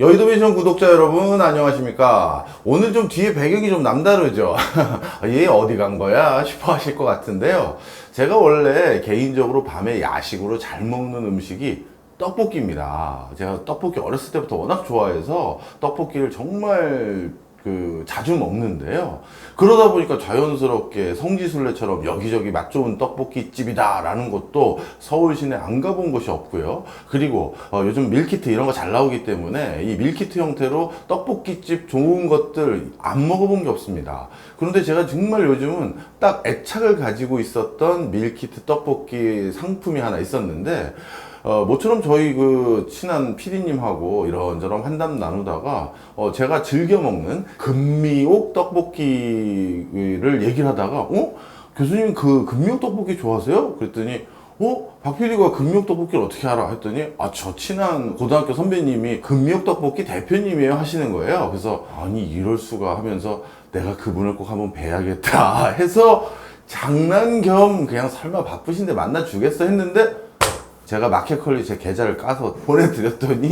여의도 펜션 구독자 여러분 안녕하십니까. 오늘 좀 뒤에 배경이 좀 남다르죠. 얘 어디 간 거야 싶어 하실 것 같은데요. 제가 원래 개인적으로 밤에 야식으로 잘 먹는 음식이 떡볶이입니다. 제가 떡볶이 어렸을 때부터 워낙 좋아해서 떡볶이를 정말 자주 먹는데요. 그러다 보니까 자연스럽게 성지순례처럼 여기저기 맛 좋은 떡볶이집이다 라는 것도 서울 시내 안 가본 곳이 없고요. 그리고 요즘 밀키트 이런 거 잘 나오기 때문에 이 밀키트 형태로 떡볶이집 좋은 것들 안 먹어본 게 없습니다. 그런데 제가 정말 요즘은 딱 애착을 가지고 있었던 밀키트 떡볶이 상품이 하나 있었는데, 모처럼 저희 친한 PD님하고 이런저런 환담 나누다가 제가 즐겨 먹는 금미옥 떡볶이를 얘기를 하다가 교수님 금미옥 떡볶이 좋아하세요? 그랬더니 박 PD가 금미옥 떡볶이를 어떻게 알아? 했더니 저 친한 고등학교 선배님이 금미옥 떡볶이 대표님이에요 하시는 거예요. 그래서 아니 이럴 수가 하면서 내가 그분을 꼭 한번 뵈야겠다 해서 장난 겸 그냥 설마 바쁘신데 만나 주겠어 했는데, 제가 마켓컬리 제 계좌를 까서 보내드렸더니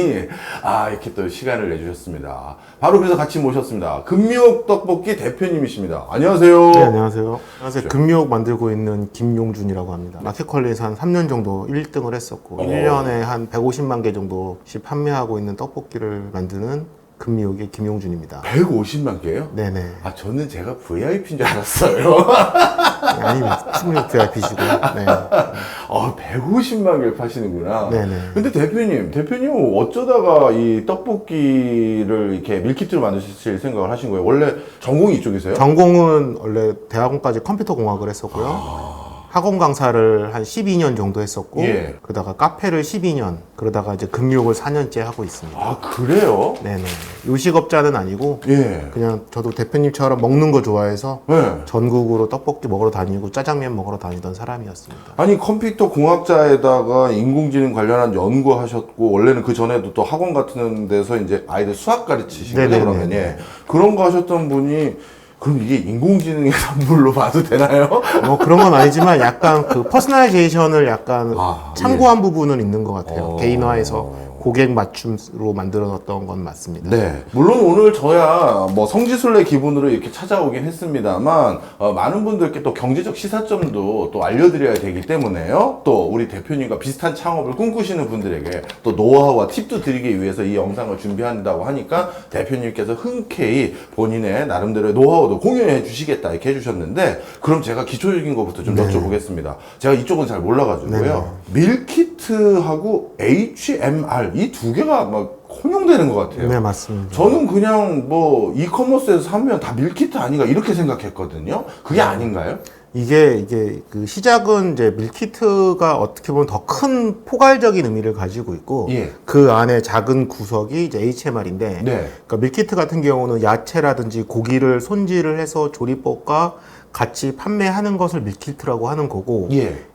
이렇게 또 시간을 내주셨습니다. 바로 그래서 같이 모셨습니다. 금미옥 떡볶이 대표님이십니다. 안녕하세요. 네, 안녕하세요. 안녕하세요. 금미옥 만들고 있는 김용준이라고 합니다. 마켓컬리에서 한 3년 정도 1등을 했었고 1년에 한 150만 개 정도씩 판매하고 있는 떡볶이를 만드는 금미옥의 김용준입니다. 150만 개요? 네네. 저는 제가 VIP인 줄 알았어요. 아닙니다. 충격 VIP시고. 네. 150만 개를 파시는구나. 네네. 근데 대표님은 어쩌다가 이 떡볶이를 이렇게 밀키트로 만드실 생각을 하신 거예요? 원래 전공이 이쪽이세요? 전공은 원래 대학원까지 컴퓨터 공학을 했었고요. 학원 강사를 한 12년 정도 했었고, 그러다가 카페를 12년, 그러다가 이제 금미옥을 4년째 하고 있습니다. 그래요? 네네. 요식업자는 아니고, 그냥 저도 대표님처럼 먹는 거 좋아해서 전국으로 떡볶이 먹으러 다니고 짜장면 먹으러 다니던 사람이었습니다. 아니 컴퓨터 공학자에다가 인공지능 관련한 연구하셨고, 원래는 그 전에도 또 학원 같은 데서 이제 아이들 수학 가르치시고 그러면 그런 거 하셨던 분이, 그럼 이게 인공지능의 산물로 봐도 되나요? 그런 건 아니지만 약간 퍼스널라이제이션을 약간 참고한 부분은 있는 것 같아요. 개인화해서 고객 맞춤으로 만들어놨던 건 맞습니다. 네. 물론 오늘 저야 성지순례 기분으로 이렇게 찾아오긴 했습니다만, 많은 분들께 또 경제적 시사점도 또 알려드려야 되기 때문에요. 또 우리 대표님과 비슷한 창업을 꿈꾸시는 분들에게 또 노하우와 팁도 드리기 위해서 이 영상을 준비한다고 하니까 대표님께서 흔쾌히 본인의 나름대로의 노하우도 공유해 주시겠다 이렇게 해주셨는데, 그럼 제가 기초적인 것부터 좀 여쭤보겠습니다. 제가 이쪽은 잘 몰라가지고요. 밀키트하고 HMR 이 두 개가 막 혼용되는 것 같아요. 네, 맞습니다. 저는 그냥 이커머스에서 사면 다 밀키트 아닌가 이렇게 생각했거든요. 그게 아닌가요? 이게 시작은 이제 밀키트가 어떻게 보면 더 큰 포괄적인 의미를 가지고 있고, 그 안에 작은 구석이 이제 HMR인데, 그러니까 밀키트 같은 경우는 야채라든지 고기를 손질을 해서 조리법과 같이 판매하는 것을 밀키트라고 하는 거고,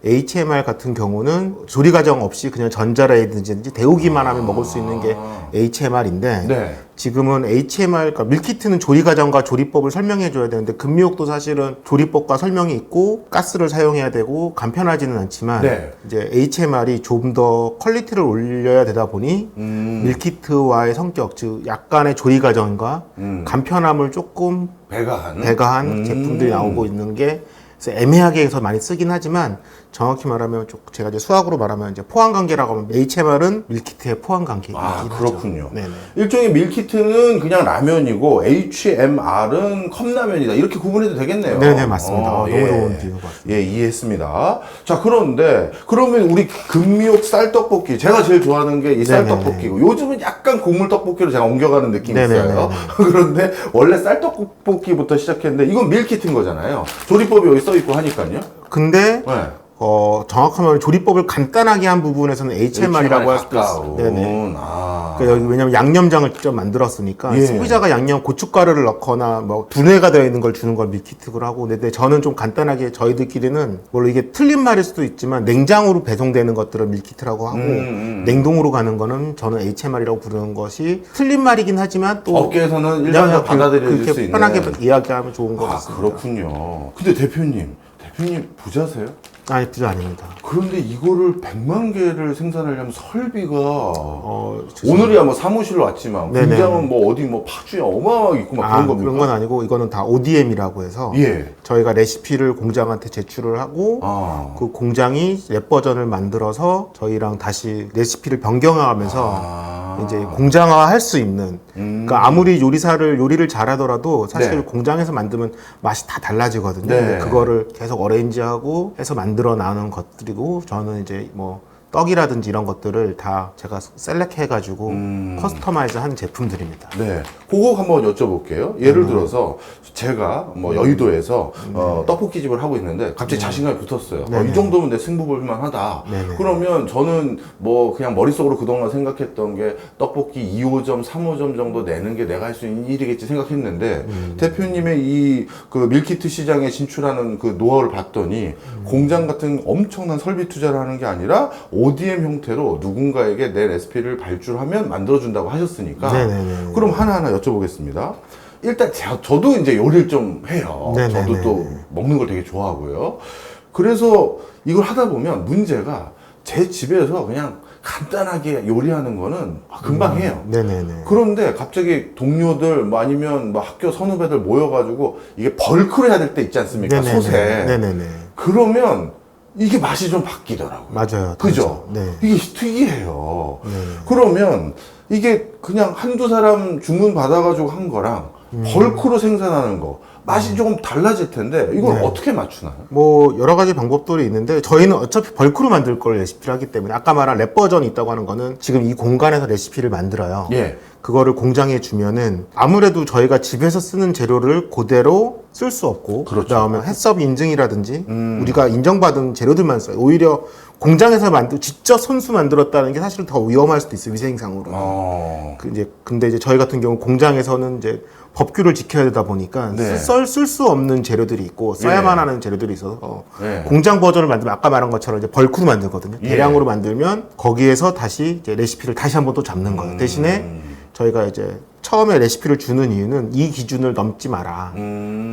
HMR 같은 경우는 조리 과정 없이 그냥 전자레인지든지 데우기만 하면 먹을 수 있는 게 HMR인데, 지금은 HMR, 그러니까 밀키트는 조리 과정과 조리법을 설명해 줘야 되는데, 금미옥도 사실은 조리법과 설명이 있고 가스를 사용해야 되고 간편하지는 않지만 이제 HMR이 좀 더 퀄리티를 올려야 되다 보니 밀키트와의 성격, 즉 약간의 조리 과정과 간편함을 조금 배가한 제품들이 나오고 있는 게, 그래서 애매하게 해서 많이 쓰긴 하지만 정확히 말하면 제가 이제 수학으로 말하면 이제 포항관계라고 하면 HMR은 밀키트의 포항관계이긴 하죠. 그렇군요. 일종의 밀키트는 그냥 라면이고 HMR은 컵라면이다 이렇게 구분해도 되겠네요. 네네, 맞습니다. 너무 좋은 비유 같습니다. 이해했습니다. 자, 그러면 우리 금미옥 쌀떡볶이, 제가 제일 좋아하는 게 이 쌀떡볶이고, 요즘은 약간 국물 떡볶이로 제가 옮겨가는 느낌이 있어요. 그런데 원래 쌀떡볶이부터 시작했는데 이건 밀키트인 거잖아요. 조리법이 여기 써 있고 하니까요. 근데 정확하면 조리법을 간단하게 한 부분에서는 HMR이라고 할 수도 있어요. 그러니까 여기 왜냐면 양념장을 직접 만들었으니까 소비자가 고춧가루를 넣거나 분해가 되어 있는 걸 주는 걸 밀키트로 하고, 근데 저는 좀 간단하게 저희들끼리는 물론 이게 틀린 말일 수도 있지만 냉장으로 배송되는 것들은 밀키트라고 하고 냉동으로 가는 거는 저는 HMR이라고 부르는 것이 틀린 말이긴 하지만 또 업계에서는 일반적으로 받아들여질 수 있는, 편하게 이야기하면 좋은 것 같습니다. 그렇군요. 근데 대표님 부자세요? 아니, 부자 아닙니다. 그런데 이거를 100만 개를 생산하려면 설비가 오늘이야 뭐 사무실로 왔지만 네네. 공장은 뭐 어디 뭐 파주에 어마어마하게 있고 막 그런 겁니까? 그런 건 아니고 이거는 다 ODM이라고 해서 예. 저희가 레시피를 공장한테 제출을 하고 그 공장이 랩 버전을 만들어서 저희랑 다시 레시피를 변경하면서 이제 공장화 할 수 있는 그러니까 아무리 요리를 잘하더라도 사실 네. 공장에서 만들면 맛이 다 달라지거든요. 네. 근데 그거를 계속 어레인지하고 해서 만들어 나오는 것들이고 저는 이제 뭐 떡이라든지 이런 것들을 다 제가 셀렉트 해가지고 커스터마이즈 한 제품들입니다. 네, 그거 한번 여쭤볼게요. 예를 들어서 제가 뭐 여의도에서 떡볶이 집을 하고 있는데 갑자기 자신감이 붙었어요. 이 정도면 내 승부 볼 만하다. 그러면 저는 뭐 그냥 머릿속으로 그동안 생각했던 게 떡볶이 2호점, 3호점 정도 내는 게 내가 할 수 있는 일이겠지 생각했는데 대표님의 이 그 밀키트 시장에 진출하는 그 노하우를 봤더니 공장 같은 엄청난 설비 투자를 하는 게 아니라 ODM 형태로 누군가에게 내 레시피를 발주하면 만들어준다고 하셨으니까 네네네. 그럼 하나하나 여쭤보겠습니다. 일단 저도 이제 요리를 좀 해요. 네네네. 저도 또 먹는 걸 되게 좋아하고요. 그래서 이걸 하다 보면 문제가 제 집에서 그냥 간단하게 요리하는 거는 금방 해요. 네네네. 그런데 갑자기 동료들 뭐 아니면 뭐 학교 선후배들 모여가지고 이게 벌크로 해야 될 때 있지 않습니까? 네네네. 솥에. 네네네. 그러면 이게 맛이 좀 바뀌더라고요. 맞아요. 그죠? 네. 이게 특이해요. 그러면 이게 그냥 한두 사람 주문 받아가지고 한 거랑 벌크로 생산하는 거 맛이 조금 달라질 텐데 이걸 어떻게 맞추나요? 뭐 여러 가지 방법들이 있는데 저희는 어차피 벌크로 만들 걸 레시피를 하기 때문에 아까 말한 랩 버전이 있다고 하는 거는 지금 이 공간에서 레시피를 만들어요. 예. 그거를 공장에 주면은 아무래도 저희가 집에서 쓰는 재료를 그대로 쓸 수 없고 그렇죠. 그다음에 해썹 인증이라든지 우리가 인정받은 재료들만 써요. 오히려 공장에서 직접 손수 만들었다는 게 사실 더 위험할 수도 있어요. 위생상으로. 근데 이제 저희 같은 경우 공장에서는 이제 법규를 지켜야 되다 보니까 네. 쓸 수 없는 재료들이 있고 써야만 예. 하는 재료들이 있어서 예. 공장 버전을 만들면 아까 말한 것처럼 이제 벌크로 만들거든요. 예. 대량으로 만들면 거기에서 다시 이제 레시피를 다시 한번 또 잡는 거예요. 대신에 저희가 이제 처음에 레시피를 주는 이유는 이 기준을 넘지 마라.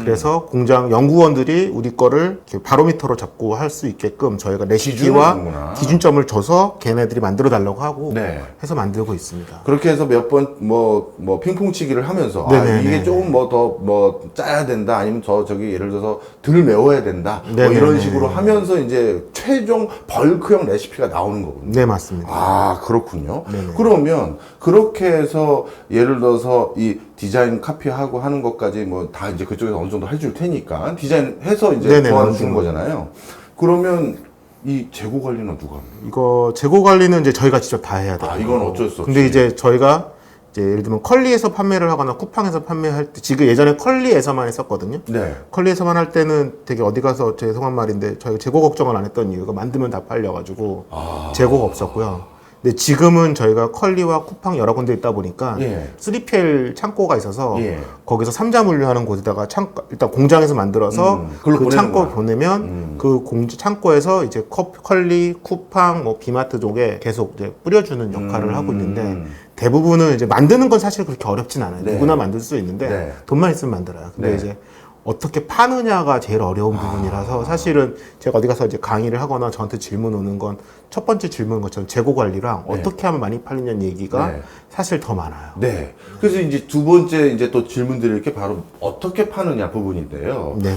그래서 공장 연구원들이 우리 거를 이렇게 바로미터로 잡고 할 수 있게끔 저희가 레시피와 주는구나. 기준점을 줘서 걔네들이 만들어 달라고 하고 네. 해서 만들고 있습니다. 그렇게 해서 몇 번 뭐 핑퐁치기를 하면서 네네네. 이게 조금 뭐 더 뭐 짜야 된다 아니면 저기 예를 들어서 덜 매워야 된다 뭐 네네네. 이런 식으로 하면서 이제 최종 벌크형 레시피가 나오는 거군요. 네, 맞습니다. 아, 그렇군요. 네네. 그러면 그렇게 해서 예를 들어서 이 디자인 카피하고 하는 것까지 뭐 다 이제 그쪽에서 어느 정도 해줄 테니까 디자인해서 이제 네네, 도와주는 맞습니다. 거잖아요. 그러면 이 재고 관리는 누가 합니까? 이거 재고 관리는 이제 저희가 직접 다 해야 돼요. 이건 어쩔 수 없이. 근데 이제 저희가 이제 예를 들면 컬리에서 판매를 하거나 쿠팡에서 판매할 때 지금 예전에 컬리에서만 했었거든요. 네. 컬리에서만 할 때는 되게 어디 가서 죄송한 말인데 저희가 재고 걱정을 안 했던 이유가 만들면 다 팔려가지고 재고가 없었고요. 근데 지금은 저희가 컬리와 쿠팡 여러 군데 있다 보니까 예. 3PL 창고가 있어서 예. 거기서 삼자 분류하는 곳에다가 일단 공장에서 만들어서 그걸로 그 창고 보내는구나. 보내면 그 창고에서 이제 컬리, 쿠팡, 뭐 비마트 쪽에 계속 이제 뿌려주는 역할을 하고 있는데 대부분은 이제 만드는 건 사실 그렇게 어렵진 않아요. 네. 누구나 만들 수 있는데 네. 돈만 있으면 만들어요. 근데 네. 이제 어떻게 파느냐가 제일 어려운 부분이라서 사실은 제가 어디 가서 이제 강의를 하거나 저한테 질문 오는 건 첫 번째 질문 것처럼 재고 관리랑 네. 어떻게 하면 많이 팔리냐는 얘기가 네. 사실 더 많아요. 네. 그래서 이제 두 번째 이제 또 질문 드릴 게 바로 어떻게 파느냐 부분인데요. 네네.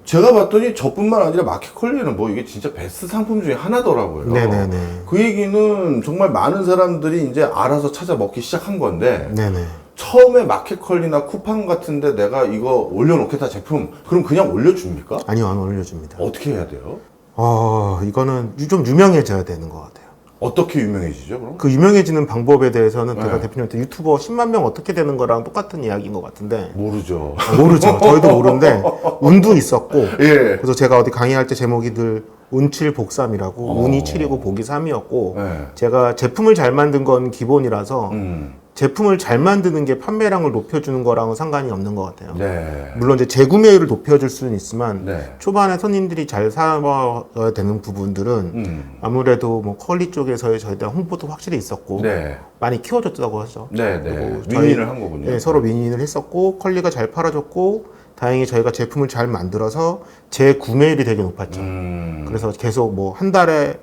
제가 봤더니 저뿐만 아니라 마켓컬리는 뭐 이게 진짜 베스트 상품 중에 하나더라고요. 네네네. 그 얘기는 정말 많은 사람들이 이제 알아서 찾아 먹기 시작한 건데 네네. 처음에 마켓컬리나 쿠팡 같은데 내가 이거 올려놓겠다 제품 그럼 그냥 올려줍니까? 아니요, 안 올려줍니다. 어떻게 해야 돼요? 이거는 좀 유명해져야 되는 것 같아요. 어떻게 유명해지죠 그럼? 그 유명해지는 방법에 대해서는 네. 제가 대표님한테 유튜버 10만 명 어떻게 되는 거랑 똑같은 이야기인 것 같은데 모르죠. 모르죠. 저희도 모르는데 운도 있었고 예. 그래서 제가 어디 강의할 때 제목이 늘 운칠복삼이라고 운이 7이고 복이 3이었고 네. 제가 제품을 잘 만든 건 기본이라서 제품을 잘 만드는 게 판매량을 높여주는 거랑은 상관이 없는 것 같아요. 네. 물론 이제 재구매율을 높여줄 수는 있지만 네. 초반에 손님들이 잘 사야 되는 부분들은 아무래도 뭐 퀄리 쪽에서의 저희에 대한 홍보도 확실히 있었고 네. 많이 키워줬다고 하죠. 네, 네. 그리고 윈윈을 한 거군요. 네, 서로 윈윈을 했었고 퀄리가 잘 팔아줬고 다행히 저희가 제품을 잘 만들어서 재구매율이 되게 높았죠. 그래서 계속 뭐 한 달에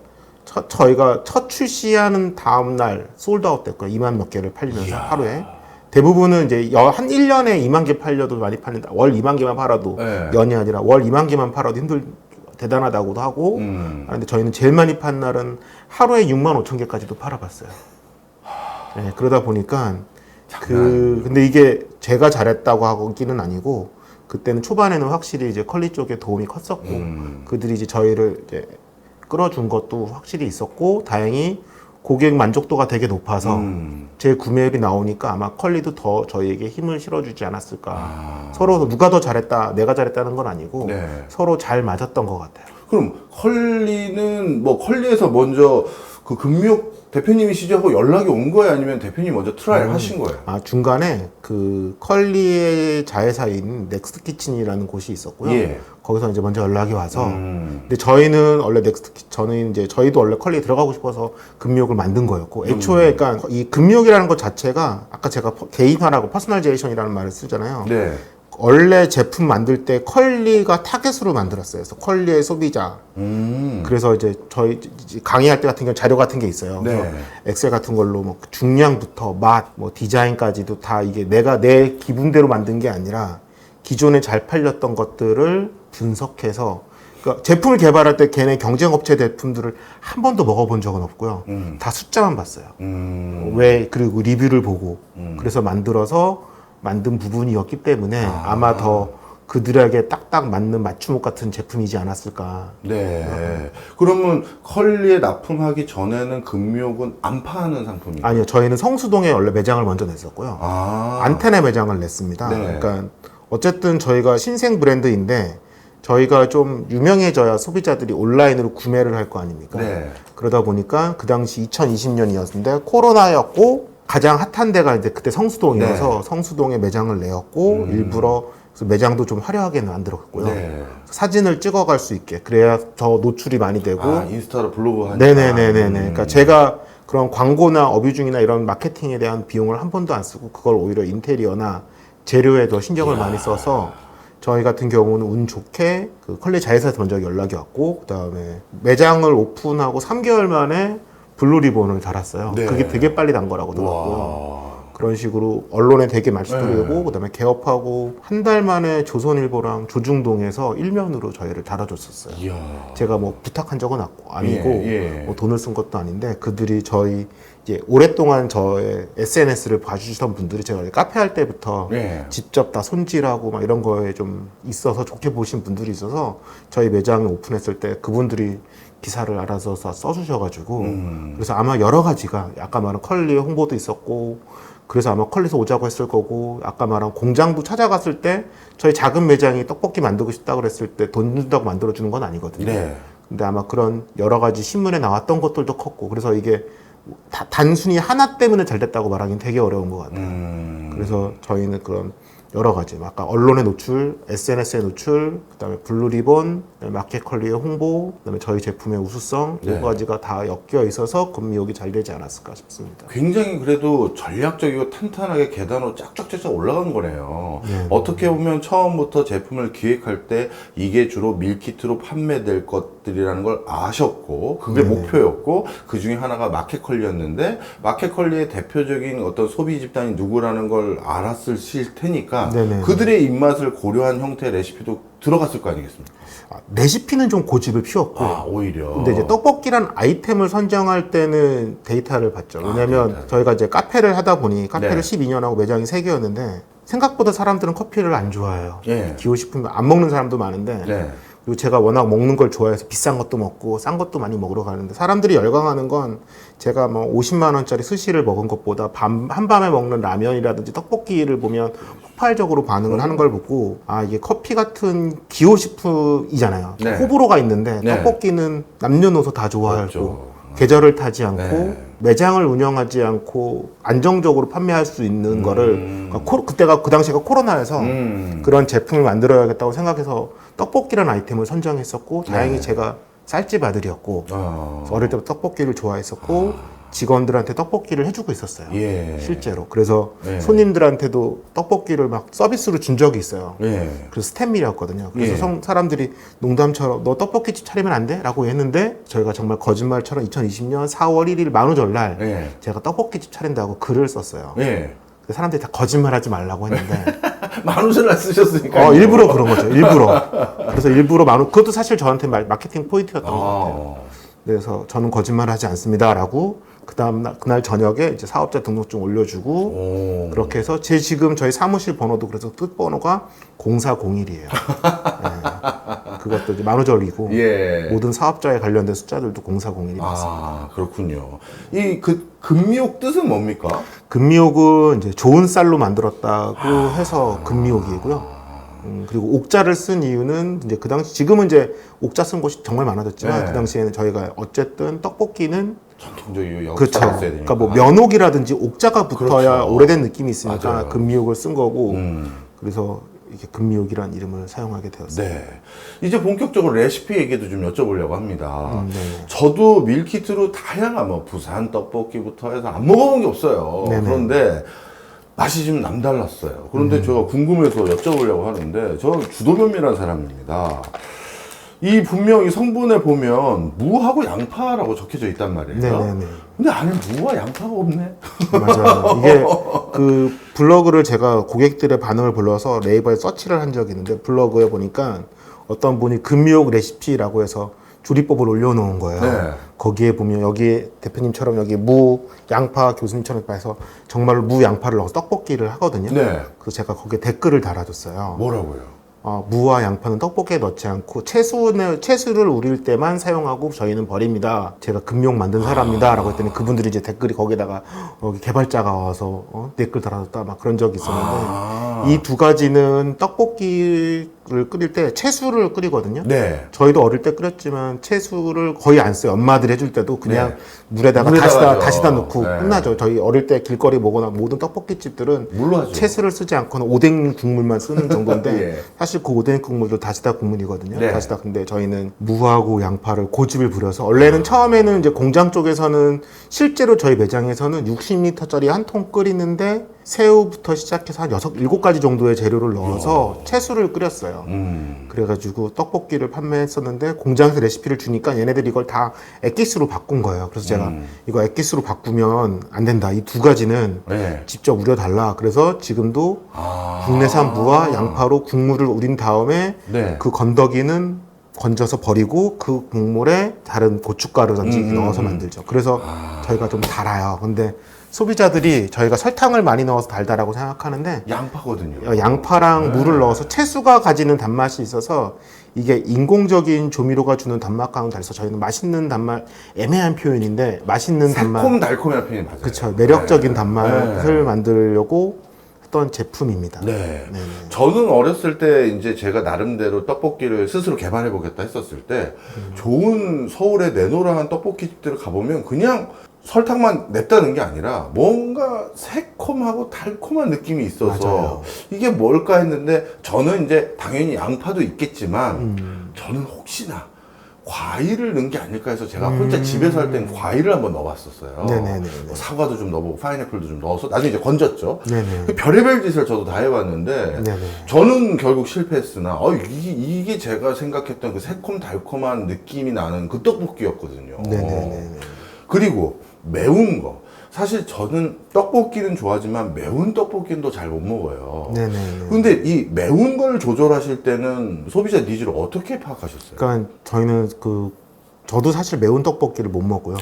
저희가 첫 출시하는 다음 날 솔드아웃 됐고요. 2만 몇 개를 팔리면서 하루에. 대부분은 이제 한 1년에 2만 개 팔려도 많이 팔린다. 월 2만 개만 팔아도 네. 연이 아니라 월 2만 개만 팔아도 대단하다고도 하고. 근데 저희는 제일 많이 판 날은 하루에 6만 5천 개까지도 팔아봤어요. 네, 그러다 보니까 근데 이게 제가 잘했다고 하기는 아니고 그때는 초반에는 확실히 이제 컬리 쪽에 도움이 컸었고 그들이 이제 저희를 이제 끌어준 것도 확실히 있었고 다행히 고객 만족도가 되게 높아서 제 구매율이 나오니까 아마 컬리도 더 저희에게 힘을 실어주지 않았을까. 서로 누가 더 잘했다, 내가 잘했다는 건 아니고 네. 서로 잘 맞았던 것 같아요. 그럼 컬리는 뭐 컬리에서 먼저 그 금미옥 대표님이시죠 하고 연락이 온 거예요? 아니면 대표님 먼저 트라이를 하신 거예요? 중간에 그 컬리의 자회사인 넥스트 키친이라는 곳이 있었고요. 예. 거기서 이제 먼저 연락이 와서 근데 저희는 원래 저는 이제 저희도 원래 컬리에 들어가고 싶어서 금미옥을 만든 거였고 애초에 그러니까 이 금미옥이라는 것 자체가 아까 제가 개인화라고 퍼스널제이션이라는 말을 쓰잖아요. 네. 원래 제품 만들 때 컬리가 타겟으로 만들었어요. 그래서 컬리의 소비자. 그래서 이제 저희 강의할 때 같은 경우 자료 같은 게 있어요. 그래서 네. 엑셀 같은 걸로 뭐 중량부터 맛, 뭐 디자인까지도 다 이게 내가 내 기분대로 만든 게 아니라 기존에 잘 팔렸던 것들을 분석해서 그러니까 제품을 개발할 때 걔네 경쟁업체 제품들을 한 번도 먹어본 적은 없고요. 다 숫자만 봤어요. 왜 그리고 리뷰를 보고 그래서 만든 부분이었기 때문에 아마 더 그들에게 딱딱 맞는 맞춤옷 같은 제품이지 않았을까. 네. 그러면 컬리에 납품하기 전에는 금미옥은 안 파는 상품이에요? 아니요, 저희는 성수동에 원래 매장을 먼저 냈었고요. 안테네 매장을 냈습니다. 네. 그러니까 어쨌든 저희가 신생 브랜드인데 저희가 좀 유명해져야 소비자들이 온라인으로 구매를 할 거 아닙니까? 네. 그러다 보니까 그 당시 2020년이었는데 코로나였고 가장 핫한 데가 이제 그때 성수동이어서 성수동에 매장을 내었고 일부러 그래서 매장도 좀 화려하게 만들었고요. 네. 사진을 찍어갈 수 있게 그래야 더 노출이 많이 되고. 인스타로 블로그 하니까. 네네네네. 그러니까 제가 그런 광고나 어뷰중이나 이런 마케팅에 대한 비용을 한 번도 안 쓰고 그걸 오히려 인테리어나 재료에 더 신경을 많이 써서 저희 같은 경우는 운 좋게 그 컬리 자회사에서 먼저 연락이 왔고 그다음에 매장을 오픈하고 3개월 만에 블루 리본을 달았어요. 네. 그게 되게 빨리 단 거라고 하더라고요. 그런 식으로 언론에 되게 말씀드리고 그다음에 개업하고 한 달 만에 조선일보랑 조중동에서 일면으로 저희를 달아줬었어요. 이야. 제가 뭐 부탁한 적은 아니고 예. 뭐 돈을 쓴 것도 아닌데 그들이 저희 이제 오랫동안 저의 SNS를 봐주시던 분들이 제가 카페 할 때부터 직접 다 손질하고 막 이런 거에 좀 있어서 좋게 보신 분들이 있어서 저희 매장을 오픈했을 때 그분들이 기사를 알아서 써주셔가지고 그래서 아마 여러 가지가 아까 말한 컬리 홍보도 있었고 그래서 아마 컬리에서 오자고 했을 거고 아까 말한 공장도 찾아갔을 때 저희 작은 매장이 떡볶이 만들고 싶다고 그랬을 때 돈 준다고 만들어주는 건 아니거든요. 네. 근데 아마 그런 여러 가지 신문에 나왔던 것들도 컸고 그래서 이게 단순히 하나 때문에 잘 됐다고 말하기는 되게 어려운 것 같아요. 그래서 저희는 그런 여러 가지 아까 언론의 노출, SNS의 노출, 그다음에 블루 리본, 마켓 컬리의 홍보, 그다음에 저희 제품의 우수성 여러 가지가 다 엮여 있어서 금미옥이 잘 되지 않았을까 싶습니다. 굉장히 그래도 전략적이고 탄탄하게 계단으로 쫙쫙쫙 올라간 거네요. 어떻게 보면 처음부터 제품을 기획할 때 이게 주로 밀키트로 판매될 것들이라는 걸 아셨고 그게 목표였고 그 중에 하나가 마켓컬리였는데 마켓컬리의 대표적인 어떤 소비 집단이 누구라는 걸 알았을 테니까 그들의 입맛을 고려한 형태의 레시피도 들어갔을 거 아니겠습니까? 레시피는 좀 고집을 피웠고 오히려. 근데 이제 떡볶이란 아이템을 선정할 때는 데이터를 봤죠. 왜냐면 저희가 이제 카페를 하다 보니 카페를 12년 하고 매장이 3개였는데 생각보다 사람들은 커피를 안 좋아해요. 기호식품 안 먹는 사람도 많은데 그리고 제가 워낙 먹는 걸 좋아해서 비싼 것도 먹고 싼 것도 많이 먹으러 가는데 사람들이 열광하는 건 제가 뭐 50만 원짜리 스시를 먹은 것보다 한밤에 먹는 라면이라든지 떡볶이를 보면 폭발적으로 반응을 하는 걸 보고 이게 커피 같은 기호식품이잖아요. 호불호가 있는데 떡볶이는 남녀노소 다 좋아하고 계절을 타지 않고 매장을 운영하지 않고 안정적으로 판매할 수 있는 거를 그때가 그 당시가 코로나여서 그런 제품을 만들어야겠다고 생각해서 떡볶이라는 아이템을 선정했었고 다행히 제가 쌀집 아들이었고 어릴 때부터 떡볶이를 좋아했었고 직원들한테 떡볶이를 해주고 있었어요. 예. 실제로. 그래서 예. 손님들한테도 떡볶이를 막 서비스로 준 적이 있어요. 예. 그래서 스탠밀이었거든요. 그래서 예. 사람들이 농담처럼 너 떡볶이집 차리면 안 돼? 라고 했는데 저희가 정말 거짓말처럼 2020년 4월 1일 만우절날 예. 제가 떡볶이집 차린다고 글을 썼어요. 예. 사람들이 다 거짓말하지 말라고 했는데 만우절날 쓰셨으니까. 일부러 그런 거죠. 일부러. 그래서 일부러 그것도 사실 저한테 마케팅 포인트였던 것 같아요. 그래서 저는 거짓말하지 않습니다라고 그날 저녁에 이제 사업자 등록증 올려주고 그렇게 해서 지금 저희 사무실 번호도 그래서 끝번호가 0401이에요. 네. 그것도 이제 만우절이고 예. 모든 사업자에 관련된 숫자들도 0401이 맞습니다. 아, 그렇군요. 이 금미옥 뜻은 뭡니까? 금미옥은 이제 좋은 쌀로 만들었다고 해서 금미옥이고요. 그리고 옥자를 쓴 이유는 이제 그 당시 지금은 이제 옥자 쓴 곳이 정말 많아졌지만 네. 그 당시에는 저희가 어쨌든 떡볶이는 전통적인 그렇죠. 역사가 있어야 되니까. 그러니까 뭐 면옥이라든지 옥자가 붙어야 그렇죠. 오래된 느낌이 있으니까 맞아요. 금미옥을 쓴 거고 그래서 이렇게 금미옥이라는 이름을 사용하게 되었어요. 네. 이제 본격적으로 레시피 얘기도 좀 여쭤보려고 합니다. 네. 저도 밀키트로 다양한 뭐 부산 떡볶이부터 해서 안 먹어본 게 없어요. 네네. 그런데 맛이 좀 남달랐어요. 그런데 제가 궁금해서 여쭤보려고 하는데 저는 주도면밀한 사람입니다. 이 분명히 성분에 보면 무하고 양파라고 적혀져 있단 말이에요. 네네네. 근데 안에 무와 양파가 없네. 맞아요. 이게 그 블로그를 제가 고객들의 반응을 불러서 네이버에 서치를 한 적이 있는데 블로그에 보니까 어떤 분이 금미옥 레시피라고 해서 조리법을 올려놓은 거예요. 네. 거기에 보면 여기 대표님처럼 여기 무, 양파 교수님처럼 해서 정말로 무, 양파를 넣어서 떡볶이를 하거든요. 네. 그래서 제가 거기에 댓글을 달아줬어요. 뭐라고요? 무와 양파는 떡볶이에 넣지 않고 채수를 우릴 때만 사용하고 저희는 버립니다. 제가 금욕 만든 사람입니다. 라고 했더니 그분들이 이제 댓글이 거기다가 여기 개발자가 와서 댓글 달아줬다 막 그런 적이 있었는데 이 두 가지는 떡볶이를 끓일 때 채수를 끓이거든요. 네. 저희도 어릴 때 끓였지만 채수를 거의 안 써요. 엄마들 해줄 때도 그냥 네. 물에다가 물에다가죠. 다시다 넣고 네. 끝나죠. 저희 어릴 때 길거리 먹거나 모든 떡볶이집들은 물로 하죠. 채수를 쓰지 않고는 오뎅 국물만 쓰는 정도인데 예. 사실 그 오뎅 국물도 다시다 국물이거든요. 네. 다시다. 근데 저희는 무하고 양파를 고집을 부려서 원래는 처음에는 이제 공장 쪽에서는 실제로 저희 매장에서는 60리터짜리 한 통 끓이는데 새우부터 시작해서 한 7가지 정도의 재료를 넣어서 채수를 끓였어요. 그래가지고 떡볶이를 판매했었는데 공장에서 레시피를 주니까 얘네들이 이걸 다 액기스로 바꾼 거예요. 그래서 제가 이거 액기스로 바꾸면 안 된다. 이 두 가지는 네. 직접 우려달라. 그래서 지금도 국내산 무와 양파로 국물을 우린 다음에 네. 그 건더기는 건져서 버리고 그 국물에 다른 고춧가루든지 넣어서 만들죠. 그래서 저희가 좀 달아요. 근데 소비자들이 저희가 설탕을 많이 넣어서 달다라고 생각하는데 양파거든요. 양파랑 물을 넣어서 채수가 가지는 단맛이 있어서 이게 인공적인 조미료가 주는 단맛과는 달라서 저희는 맛있는 단맛, 애매한 표현인데 맛있는 단맛, 새콤달콤한 표현이 맞아요. 그렇죠. 매력적인 네. 단맛을 만들려고 했던 제품입니다. 네. 네네. 저는 어렸을 때 이제 제가 나름대로 떡볶이를 스스로 개발해 보겠다 했었을 때 좋은 서울의 내노라한 떡볶이 집들을 가보면 그냥 설탕만 냈다는 게 아니라 뭔가 새콤하고 달콤한 느낌이 있어서 맞아요. 이게 뭘까 했는데 저는 이제 당연히 양파도 있겠지만 저는 혹시나 과일을 넣은 게 아닐까 해서 제가 혼자 집에서 할 땐 과일을 한번 넣어봤었어요. 네네네. 뭐 사과도 좀 넣어보고 파인애플도 좀 넣어서 나중에 이제 건졌죠. 네네. 그 별의별 짓을 저도 다 해봤는데 네네. 저는 결국 실패했으나 이게 제가 생각했던 그 새콤달콤한 느낌이 나는 그 떡볶이였거든요. 네네네. 그리고 매운 거. 사실 저는 떡볶이는 좋아하지만 매운 떡볶이는 또 잘 못 먹어요. 네네. 근데 이 매운 걸 조절하실 때는 소비자 니즈를 어떻게 파악하셨어요? 그러니까 저희는 저도 사실 매운 떡볶이를 못 먹고요.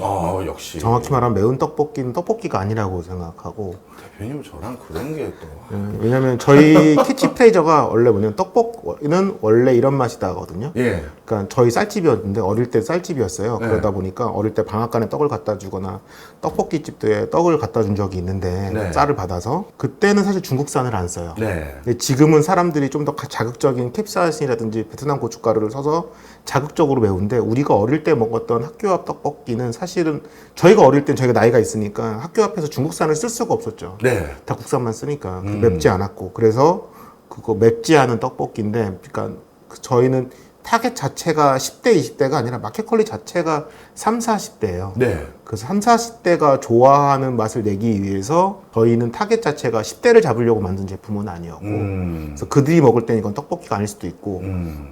역시. 정확히 말하면 매운 떡볶이는 떡볶이가 아니라고 생각하고. 대표님 저랑 그런 게 또. 왜냐면 저희 캐치프레이저가 원래 뭐냐면 떡볶이는 원래 이런 맛이다거든요. 예. 그러니까 저희 쌀집이었는데 어릴 때 쌀집이었어요. 네. 그러다 보니까 어릴 때 방앗간에 떡을 갖다 주거나 떡볶이집에 떡을 갖다 준 적이 있는데 네. 쌀을 받아서 그때는 사실 중국산을 안 써요. 네. 근데 지금은 사람들이 좀 더 자극적인 캡사이신이라든지 베트남 고춧가루를 써서 자극적으로 매운데 우리가 어릴 때 먹었던 학교 앞 떡볶이는 사실은 저희가 어릴 땐 저희가 나이가 있으니까 학교 앞에서 중국산을 쓸 수가 없었죠. 네. 다 국산만 쓰니까 맵지 않았고 그래서 그거 맵지 않은 떡볶이인데 그러니까 저희는 타겟 자체가 10대, 20대가 아니라 마켓컬리 자체가 3, 40대예요. 네. 그래서 3, 40대가 좋아하는 맛을 내기 위해서 저희는 타겟 자체가 10대를 잡으려고 만든 제품은 아니었고 그래서 그들이 먹을 때는 이건 떡볶이가 아닐 수도 있고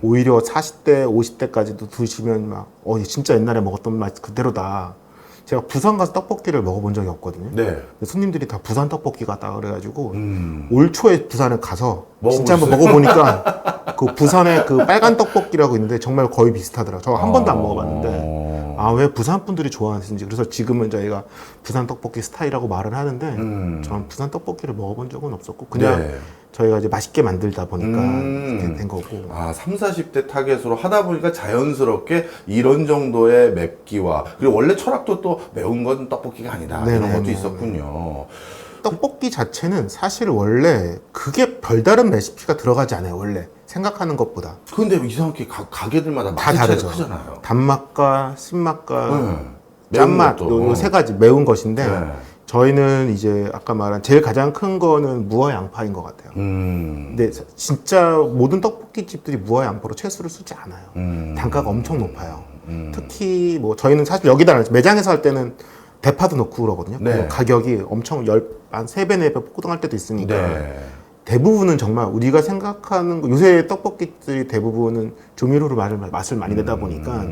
오히려 40대, 50대까지도 드시면 막 진짜 옛날에 먹었던 맛 그대로다. 제가 부산 가서 떡볶이를 먹어본 적이 없거든요. 네. 근데 손님들이 다 부산 떡볶이 같다 그래가지고 올 초에 부산에 가서 진짜 한번 먹어보셨어요? 먹어보니까 그 부산에 그 빨간 떡볶이라고 있는데 정말 거의 비슷하더라고요. 저 한 번도 안 먹어봤는데 왜 부산 분들이 좋아하시는지. 그래서 지금은 저희가 부산 떡볶이 스타일이라고 말을 하는데 저는 부산 떡볶이를 먹어본 적은 없었고 그냥 네. 저희가 이제 맛있게 만들다 보니까 이렇게 된 거고. 3, 40대 타겟으로 하다 보니까 자연스럽게 이런 정도의 맵기와 그리고 원래 철학도 또 매운 건 떡볶이가 아니다 이런 것도 있었군요. 떡볶이 자체는 사실 원래 그게 별다른 레시피가 들어가지 않아요. 원래 생각하는 것보다. 근데 이상하게 가게들마다 다 맛이 차이가 다르죠. 크잖아요. 단맛과 신맛과 매운 짠맛 것도. 요 세 가지 매운 것인데 네. 저희는 이제 아까 말한 제일 가장 큰 거는 무와 양파인 것 같아요. 근데 진짜 모든 떡볶이 집들이 무와 양파로 채소를 쓰지 않아요. 단가가 엄청 높아요. 특히 뭐 저희는 사실 여기다 매장에서 할 때는 대파도 넣고 그러거든요. 네. 가격이 엄청 한 3배, 4배 폭등할 때도 있으니까 네. 대부분은 정말 우리가 생각하는 거, 요새 떡볶이들이 대부분은 조미료로 맛을 많이 내다 보니까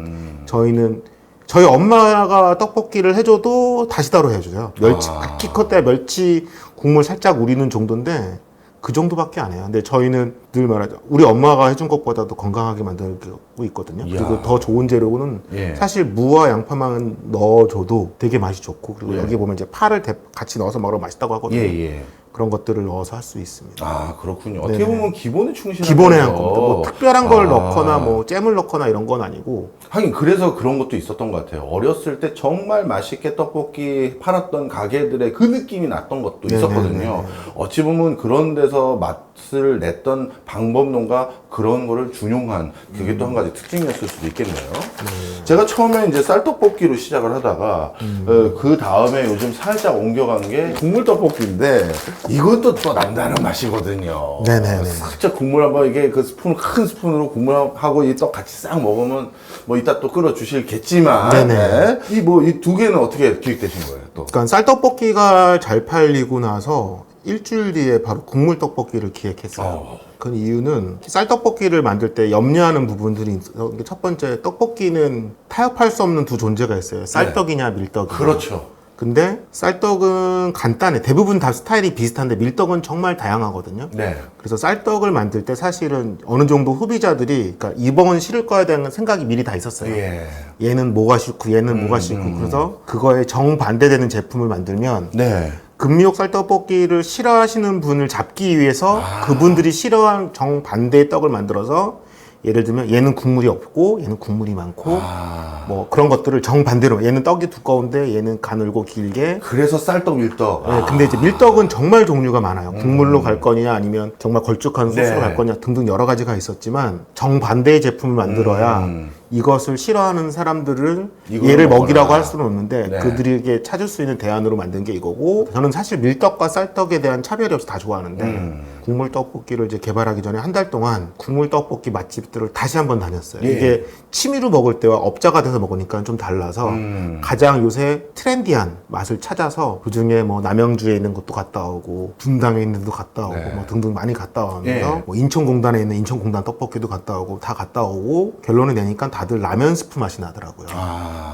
저희는 저희 엄마가 떡볶이를 해줘도 다시다로 해줘요. 멸치 기껏해야 멸치 국물 살짝 우리는 정도인데 그 정도밖에 안 해요. 근데 저희는 늘 말하죠. 우리 엄마가 해준 것보다도 건강하게 만들고 있거든요. 이야. 그리고 더 좋은 재료는 예. 사실 무와 양파만 넣어줘도 되게 맛이 좋고 그리고 예. 여기 보면 이제 파를 같이 넣어서 먹으면 맛있다고 하거든요. 예. 그런 것들을 넣어서 할 수 있습니다. 그렇군요. 어떻게 네네. 보면 기본에 충실한 기본에 한 거죠. 겁니다. 뭐 특별한 걸 넣거나 뭐 잼을 넣거나 이런 건 아니고. 하긴 그래서 그런 것도 있었던 것 같아요. 어렸을 때 정말 맛있게 떡볶이 팔았던 가게들의 그 느낌이 났던 것도 있었거든요. 어찌 보면 그런 데서 맛을 냈던 방법론과 그런 거를 준용한 그게 또 한 가지 특징이었을 수도 있겠네요. 제가 처음에 이제 쌀떡볶이로 시작을 하다가 그 다음에 요즘 살짝 옮겨간 게 국물 떡볶이인데 이것도 또 남다른 맛이거든요. 네네네. 살짝 국물 한번 이게 그 스푼 큰 스푼으로 국물하고 이 떡 같이 싹 먹으면 뭐 이따 또 끓여 주실겠지만 네네. 이 뭐 이 두 개는 어떻게 기획되신 거예요? 또 그러니까 쌀떡볶이가 잘 팔리고 나서 일주일 뒤에 바로 국물 떡볶이를 기획했어요. 그 이유는 쌀떡볶이를 만들 때 염려하는 부분들이 있어서 첫 번째 떡볶이는 타협할 수 없는 두 존재가 있어요. 쌀떡이냐 밀떡이냐. 그렇죠. 근데 쌀떡은 간단해. 대부분 다 스타일이 비슷한데 밀떡은 정말 다양하거든요. 네. 그래서 쌀떡을 만들 때 사실은 어느 정도 소비자들이 그러니까 이번 실을 거에 대한 생각이 미리 다 있었어요. 예. 얘는 뭐가 싫고 얘는 뭐가 싫고 그래서 그거에 정반대되는 제품을 만들면 네. 금미옥 쌀떡볶이를 싫어하시는 분을 잡기 위해서 그분들이 싫어하는 정반대의 떡을 만들어서 예를 들면 얘는 국물이 없고 얘는 국물이 많고 뭐 그런 것들을 정반대로 얘는 떡이 두꺼운데 얘는 가늘고 길게. 그래서 쌀떡 밀떡. 네, 근데 이제 밀떡은 정말 종류가 많아요. 국물로 갈 거냐 아니면 정말 걸쭉한 소스로 네. 갈 거냐 등등 여러 가지가 있었지만 정반대의 제품을 만들어야 이것을 싫어하는 사람들을 이걸 얘를 먹어라. 먹이라고 할 수는 없는데 네. 그들에게 찾을 수 있는 대안으로 만든 게 이거고 저는 사실 밀떡과 쌀떡에 대한 차별이 없이 다 좋아하는데 국물 떡볶이를 이제 개발하기 전에 한 달 동안 국물 떡볶이 맛집들을 다시 한번 다녔어요. 예. 이게 취미로 먹을 때와 업자가 돼서 먹으니까 좀 달라서 가장 요새 트렌디한 맛을 찾아서 그중에 뭐 남양주에 있는 것도 갔다 오고 분당에 있는 데도 갔다 오고 네. 뭐 등등 많이 갔다 오면서 예. 뭐 인천공단에 있는 인천공단 떡볶이도 갔다 오고 다 갔다 오고 결론을 내니까 다들 라면 스프 맛이 나더라고요.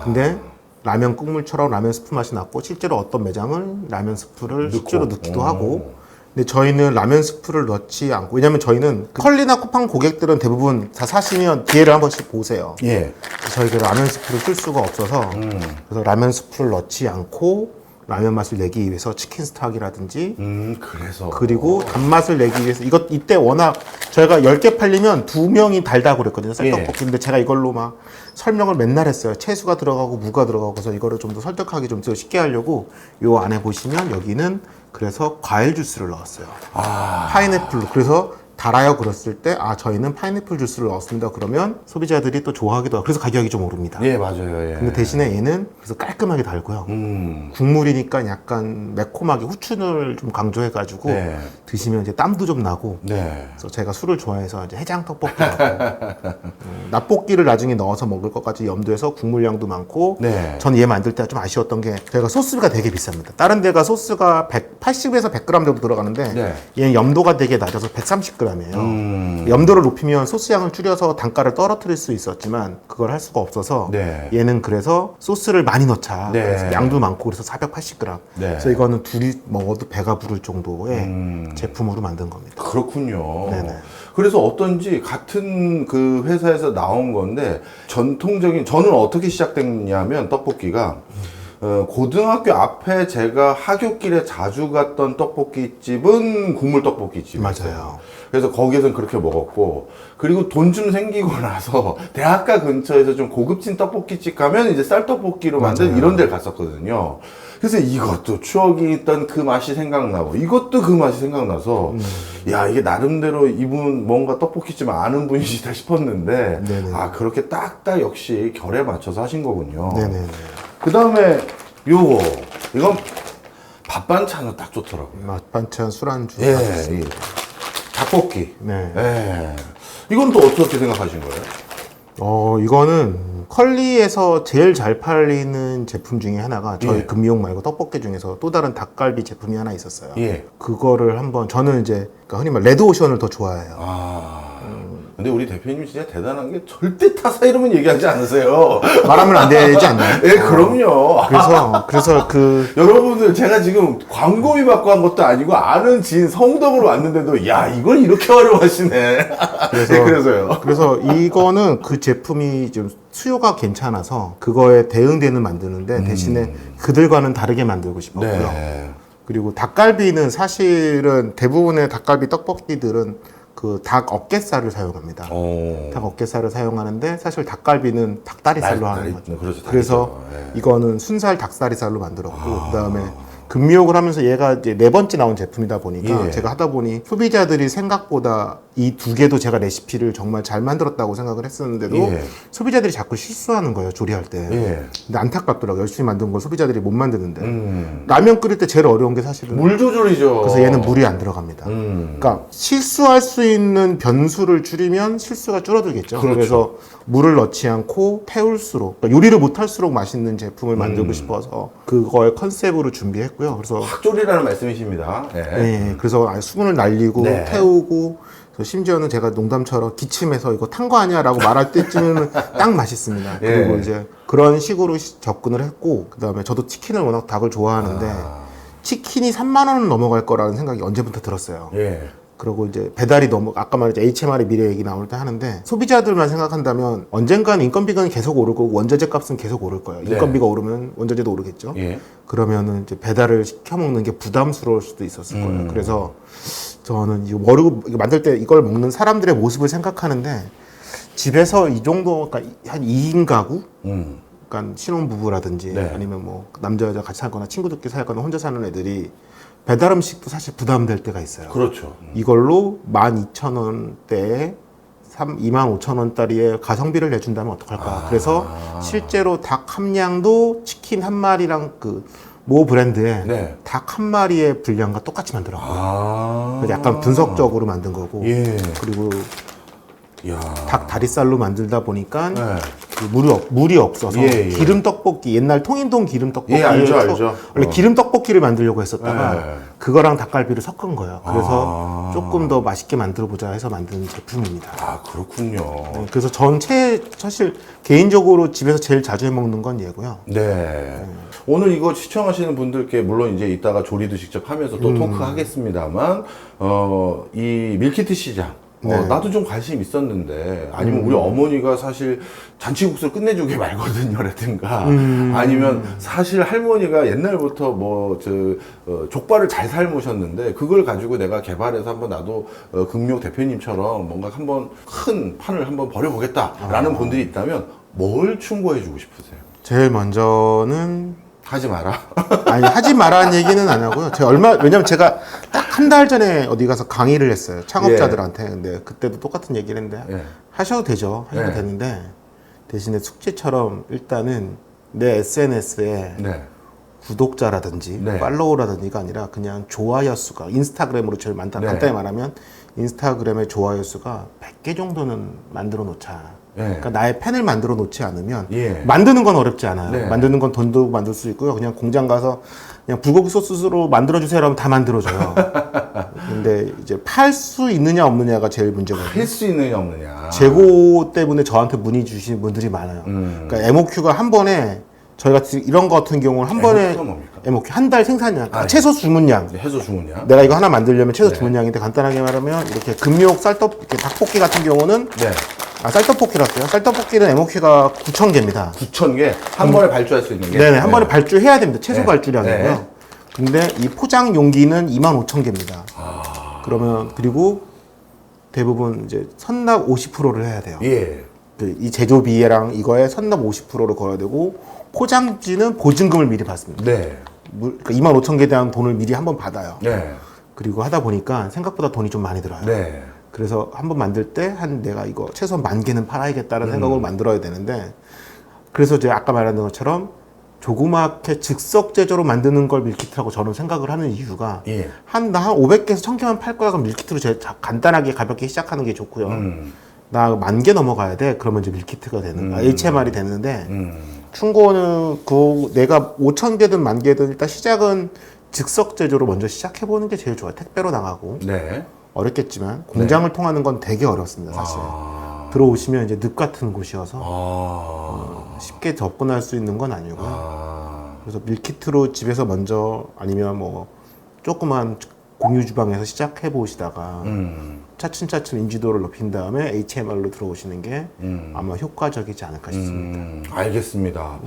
근데 라면 국물처럼 라면 스프 맛이 났고 실제로 어떤 매장은 라면 스프를 실제로 넣기도 하고 근데 저희는 라면 스프를 넣지 않고 왜냐면 저희는 컬리나 쿠팡 고객들은 대부분 다 사시면 기회를 한 번씩 보세요. 예. 저희가 라면 스프를 쓸 수가 없어서 그래서 라면 스프를 넣지 않고 라면 맛을 내기 위해서 치킨 스톡이라든지 그래서 그리고 단맛을 내기 위해서 이때 워낙 저희가 10개 팔리면 2명이 달다고 그랬거든요. 쌀떡볶이. 근데 제가 이걸로 막 설명을 맨날 했어요. 채수가 들어가고 무가 들어가고 그래서 이거를 좀 더 설득하기 좀 더 쉽게 하려고 요 안에 보시면 여기는 그래서 과일 주스를 넣었어요. 파인애플로. 그래서 달아요 그랬을 때 저희는 파인애플 주스를 넣었습니다 그러면 소비자들이 또 좋아하기도 하고 그래서 가격이 좀 오릅니다. 예, 맞아요. 예. 근데 대신에 얘는 그래서 깔끔하게 달고요. 국물이니까 약간 매콤하게 후추를 좀 강조해가지고 네. 드시면 이제 땀도 좀 나고. 네. 그래서 제가 술을 좋아해서 이제 해장 떡볶이라고 낙볶이를 나중에 넣어서 먹을 것까지 염두해서 국물량도 많고. 네. 전 얘 만들 때 좀 아쉬웠던 게 저희가 소스가 되게 비쌉니다. 다른 데가 소스가 180에서 100g 정도 들어가는데 네. 얘는 염도가 되게 낮아서 130g이에요. 염도를 높이면 소스 양을 줄여서 단가를 떨어뜨릴 수 있었지만 그걸 할 수가 없어서 네. 얘는 그래서 소스를 많이 넣자. 네. 그래서 양도 많고 그래서 480g. 네. 그래서 이거는 둘이 먹어도 배가 부를 정도의 제품으로 만든 겁니다. 그렇군요. 네네. 그래서 어떤지 같은 그 회사에서 나온 건데 전통적인 저는 어떻게 시작됐냐면 떡볶이가 고등학교 앞에 제가 하굣길에 자주 갔던 떡볶이집은 국물 떡볶이집이었어요. 맞아요. 그래서 거기에서는 그렇게 먹었고 그리고 돈 좀 생기고 나서 대학가 근처에서 좀 고급진 떡볶이집 가면 이제 쌀떡볶이로 만든 맞아요. 이런 데를 갔었거든요. 그래서 이것도 추억이 있던 그 맛이 생각나고 이것도 그 맛이 생각나서 야 이게 나름대로 이분 뭔가 떡볶이집 아는 분이시다 싶었는데 네네. 그렇게 딱딱 역시 결에 맞춰서 하신 거군요. 네네네. 그 다음에 이건 밥 반찬은 딱 좋더라고요. 맛반찬 술안주. 예, 예. 닭볶이. 네. 예. 이건 또 어떻게 생각하신 거예요? 이거는 컬리에서 제일 잘 팔리는 제품 중에 하나가 저희 예. 금미옥 말고 떡볶이 중에서 또 다른 닭갈비 제품이 하나 있었어요. 예. 그거를 한번 저는 이제 그러니까 흔히 말 레드오션을 더 좋아해요. 근데 우리 대표님 진짜 대단한 게 절대 타사 이름은 얘기하지 않으세요. 말하면 안 되지 않나요? 예, 그럼요. 그래서 여러분들 제가 지금 광고비 받고 한 것도 아니고 아는 지인 성덕으로 왔는데도 야 이걸 이렇게 활용하시네. 그래서요. 그래서 이거는 그 제품이 좀 수요가 괜찮아서 그거에 대응되는 만드는데 대신에 그들과는 다르게 만들고 싶었고요. 네. 그리고 닭갈비는 사실은 대부분의 닭갈비 떡볶이들은 그 닭 어깨살을 사용합니다. 닭 어깨살을 사용하는데 사실 닭갈비는 닭다리살로 하는 거죠. 그렇죠, 그래서 네. 이거는 순살 닭다리살로 만들었고 그다음에 금미옥을 하면서 얘가 이제 4번째 나온 제품이다 보니까 예. 제가 하다 보니 소비자들이 생각보다 이 두 개도 제가 레시피를 정말 잘 만들었다고 생각을 했었는데도 예. 소비자들이 자꾸 실수하는 거예요, 조리할 때. 예. 근데 안타깝더라고요. 열심히 만든 걸 소비자들이 못 만드는데. 라면 끓일 때 제일 어려운 게 사실은 물 조절이죠. 그래서 얘는 물이 안 들어갑니다. 그러니까 실수할 수 있는 변수를 줄이면 실수가 줄어들겠죠. 그렇죠. 그래서 물을 넣지 않고 태울수록 그러니까 요리를 못할수록 맛있는 제품을 만들고 싶어서 그거의 컨셉으로 준비했고요. 그래서 확조리라는 말씀이십니다. 예. 네, 그래서 아예 수분을 날리고 네. 태우고 그래서 심지어는 제가 농담처럼 기침해서 이거 탄 거 아니야라고 말할 때쯤은 딱 맛있습니다. 예. 그리고 이제 그런 식으로 접근을 했고 그다음에 저도 치킨을 워낙 닭을 좋아하는데 치킨이 3만 원은 넘어갈 거라는 생각이 언제부터 들었어요. 예. 그리고 이제 배달이 아까 말했죠 HMR의 미래 얘기 나올 때 하는데 소비자들만 생각한다면 언젠가는 인건비는 계속 오를 거고 원자재 값은 계속 오를 거예요. 네. 인건비가 오르면 원자재도 오르겠죠. 예. 그러면은 이제 배달을 시켜 먹는 게 부담스러울 수도 있었을 거예요. 그래서 저는 이거 모르고 이거 만들 때 이걸 먹는 사람들의 모습을 생각하는데 집에서 이 정도 그러니까 한 2인 가구 그러니까 신혼부부라든지 네. 아니면 뭐 남자 여자 같이 살거나 친구들끼리 살거나 혼자 사는 애들이 배달 음식도 사실 부담될 때가 있어요. 그렇죠. 이걸로 12,000원대에 25,000원짜리의 가성비를 내준다면 어떡할까. 그래서 실제로 닭 함량도 치킨 한 마리랑 그 모 브랜드의 네. 닭 한 마리의 분량과 똑같이 만들었고요. 그래서 약간 분석적으로 만든 거고. 예. 그리고 야. 닭 다리살로 만들다 보니까 네. 그 물이 없어서 예, 예. 기름 떡볶이 옛날 통인동 기름 떡볶이 예, 알죠. 원래 기름 떡볶이를 만들려고 했었다가 예. 그거랑 닭갈비를 섞은 거예요. 그래서 조금 더 맛있게 만들어 보자 해서 만든 제품입니다. 아, 그렇군요. 그래서 사실 개인적으로 집에서 제일 자주 해 먹는 건 얘고요. 네. 오늘 이거 시청하시는 분들께 물론 이제 이따가 조리도 직접 하면서 또 토크 하겠습니다만, 이 밀키트 시장. 네. 나도 좀 관심 있었는데, 아니면 우리 어머니가 사실 잔치국수를 끝내주게 말거든요, 라든가, 아니면 사실 할머니가 옛날부터 족발을 잘 삶으셨는데, 그걸 가지고 내가 개발해서 한번 나도, 금욕 대표님처럼 뭔가 한번 큰 판을 한번 벌여보겠다라는 분들이 있다면, 뭘 충고해주고 싶으세요? 제일 먼저는 하지 마라. 아니, 하지 말라는 얘기는 안 하고요. 왜냐면 제가 딱 한 달 전에 어디 가서 강의를 했어요. 창업자들한테. 근데 그때도 똑같은 얘기를 했는데, 하셔도 되죠. 하셔도 되는데, 대신에 숙제처럼 일단은 내 SNS에 구독자라든지 팔로우라든지가 아니라 그냥 좋아요 수가, 인스타그램으로 제일 많다. 간단히 말하면 인스타그램의 좋아요 수가 100개 정도는 만들어 놓자. 그러니까 나의 팬을 만들어 놓지 않으면 만드는 건 어렵지 않아요. 만드는 건 돈도 만들 수 있고요. 그냥 공장 가서 그냥 불고기 소스로 만들어 주세요 하면 다 만들어줘요. 근데 이제 팔 수 있느냐 없느냐가 제일 문제거든요. 팔 수 있느냐 없느냐. 재고 때문에 저한테 문의 주시는 분들이 많아요. 그러니까 MOQ가 한 번에 저희가 이런 거 같은 경우는 한 번에 MOQ 한 달 생산량, 최소 주문량. 최소 주문량. 내가 이거 하나 만들려면 최소 주문량인데 간단하게 말하면 이렇게 금욕 이렇게 닭볶이 같은 경우는 쌀떡볶이로 할게요. 쌀떡볶이는 MOQ가 9,000개입니다. 9,000개? 한 번에 발주할 수 있는 게? 네네, 한 번에 발주해야 됩니다. 최소 발주량이고요. 근데 이 포장 용기는 25,000개입니다. 그리고 대부분 이제 선납 50%를 해야 돼요. 이 제조비랑 이거에 선납 50%를 걸어야 되고, 포장지는 보증금을 미리 받습니다. 그러니까 25,000개에 대한 돈을 미리 한번 받아요. 그리고 하다 보니까 생각보다 돈이 좀 많이 들어요. 그래서 한번 만들 때 내가 이거 최소한 10,000개는 팔아야겠다는 생각으로 만들어야 되는데, 그래서 이제 아까 말한 것처럼 조그맣게 즉석 제조로 만드는 걸 밀키트라고 저는 생각을 하는 이유가 한 500개에서 1,000개만 팔 거야. 그럼 밀키트로 간단하게 가볍게 시작하는 게 좋고요. 나 10,000개 넘어가야 돼. 그러면 이제 밀키트가 HMR이 되는데, 충고는 내가 5,000개든 10,000개든 일단 시작은 즉석 제조로 먼저 시작해보는 게 제일 좋아요. 택배로 나가고. 어렵겠지만 공장을 통하는 건 되게 어렵습니다, 사실. 들어오시면 이제 늪 같은 곳이어서 쉽게 접근할 수 있는 건 아니고요. 그래서 밀키트로 집에서 먼저 아니면 뭐 조그만 공유 주방에서 시작해 보시다가 차츰차츰 인지도를 높인 다음에 HMR로 들어오시는 게 아마 효과적이지 않을까 싶습니다. 알겠습니다.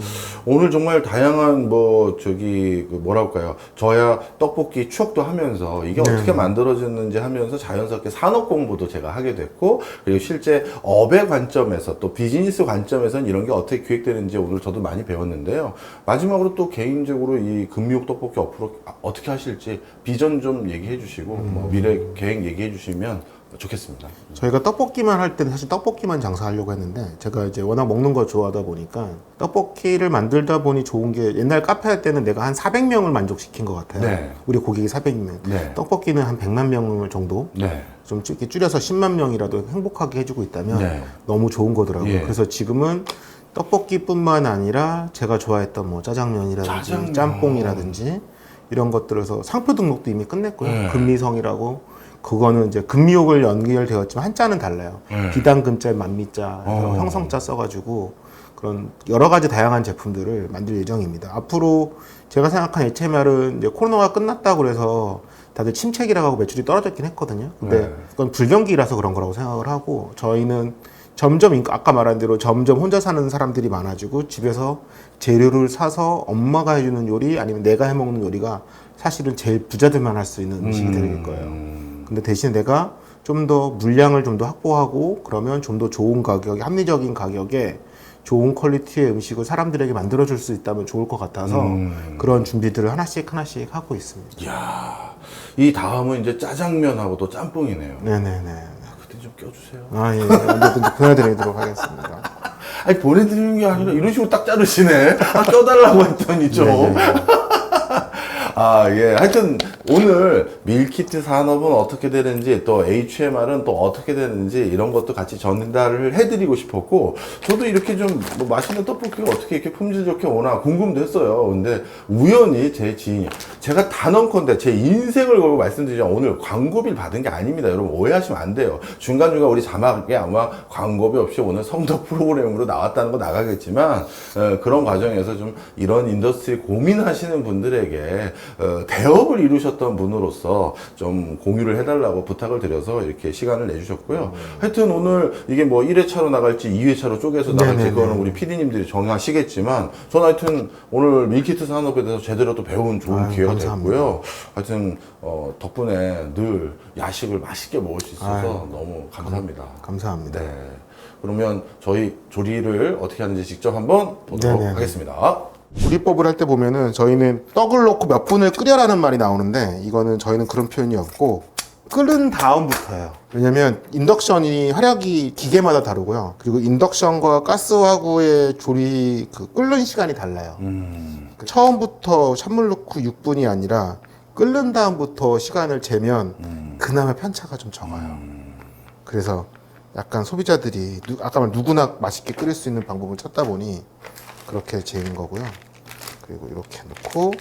오늘 정말 다양한 뭐랄까요, 저야 떡볶이 추억도 하면서 이게 어떻게 만들어졌는지 하면서 자연스럽게 산업 공부도 제가 하게 됐고, 그리고 실제 업의 관점에서 또 비즈니스 관점에서는 이런 게 어떻게 기획되는지 오늘 저도 많이 배웠는데요. 마지막으로 또 개인적으로 이 금미옥 떡볶이 앞으로 어떻게 하실지 비전 좀 얘기해 주시고 뭐 미래 계획 얘기해 주시면 좋겠습니다. 저희가 떡볶이만 할 때는 사실 떡볶이만 장사하려고 했는데, 제가 이제 워낙 먹는 거 좋아하다 보니까 떡볶이를 만들다 보니 좋은 게, 옛날 카페 할 때는 내가 한 400명을 만족시킨 것 같아요. 우리 고객이 400명. 떡볶이는 한 100만 명 정도? 좀 이렇게 줄여서 10만 명이라도 행복하게 해주고 있다면 너무 좋은 거더라고요. 그래서 지금은 떡볶이뿐만 아니라 제가 좋아했던 뭐 짜장면이라든지 짬뽕이라든지 이런 것들에서 상표 등록도 이미 끝냈고요. 금미성이라고, 그거는 이제 금미옥을 연결되었지만 한자는 달라요. 비단금자, 만미자, 형성자 써가지고 그런 여러 가지 다양한 제품들을 만들 예정입니다. 앞으로 제가 생각한 HMR은 이제 코로나가 끝났다고 그래서 다들 침체기라고 하고 매출이 떨어졌긴 했거든요. 근데 그건 불경기라서 그런 거라고 생각을 하고, 저희는 점점 아까 말한 대로 점점 혼자 사는 사람들이 많아지고, 집에서 재료를 사서 엄마가 해주는 요리 아니면 내가 해먹는 요리가 사실은 제일 부자들만 할 수 있는 음식이 될 거예요. 근데 대신 내가 좀 더 물량을 좀 더 확보하고, 그러면 좀 더 좋은 가격에, 합리적인 가격에 좋은 퀄리티의 음식을 사람들에게 만들어줄 수 있다면 좋을 것 같아서 그런 준비들을 하나씩 하고 있습니다. 이야, 이 다음은 이제 짜장면하고 또 짬뽕이네요. 네네네. 그때 좀 껴주세요. 예. 언제든지 보내드리도록 하겠습니다. 아니, 보내드리는 게 아니라 이런 식으로 딱 자르시네. 껴달라고 했더니 좀. 하여튼 오늘 밀키트 산업은 어떻게 되는지, 또 HMR은 또 어떻게 되는지 이런 것도 같이 전달을 해드리고 싶었고, 저도 이렇게 좀 뭐 맛있는 떡볶이가 어떻게 이렇게 품질 좋게 오나 궁금도 했어요. 근데 우연히 제 지인이, 제가 단언컨대 제 인생을 걸고 말씀드리자면 오늘 광고비를 받은 게 아닙니다. 여러분 오해하시면 안 돼요. 중간중간 우리 자막에 아마 광고비 없이 오늘 성덕 프로그램으로 나왔다는 거 나가겠지만, 그런 과정에서 좀 이런 인더스트리 고민하시는 분들에게 대업을 이루셨던 분으로서 좀 공유를 해달라고 부탁을 드려서 이렇게 시간을 내주셨고요. 하여튼 오늘 이게 뭐 1회차로 나갈지 2회차로 쪼개서 나갈지 그거는 우리 PD님들이 정하시겠지만, 저는 하여튼 오늘 밀키트 산업에 대해서 제대로 또 배운 좋은 기회가 됐고요. 하여튼 덕분에 늘 야식을 맛있게 먹을 수 있어서 너무 감사합니다. 감사합니다. 네. 그러면 저희 조리를 어떻게 하는지 직접 한번 보도록 하겠습니다. 조리법을 할 때 보면은 저희는 떡을 넣고 몇 분을 끓여라는 말이 나오는데 이거는 저희는 그런 표현이 없고 끓은 다음부터예요. 왜냐면 인덕션이 화력이 기계마다 다르고요. 그리고 인덕션과 가스화구의 조리 그 끓는 시간이 달라요. 처음부터 찬물 넣고 6분이 아니라 끓는 다음부터 시간을 재면 그나마 편차가 좀 적어요. 그래서 약간 소비자들이 아까 말 누구나 맛있게 끓일 수 있는 방법을 찾다 보니 그렇게 재는 거고요. 그리고 이렇게 넣고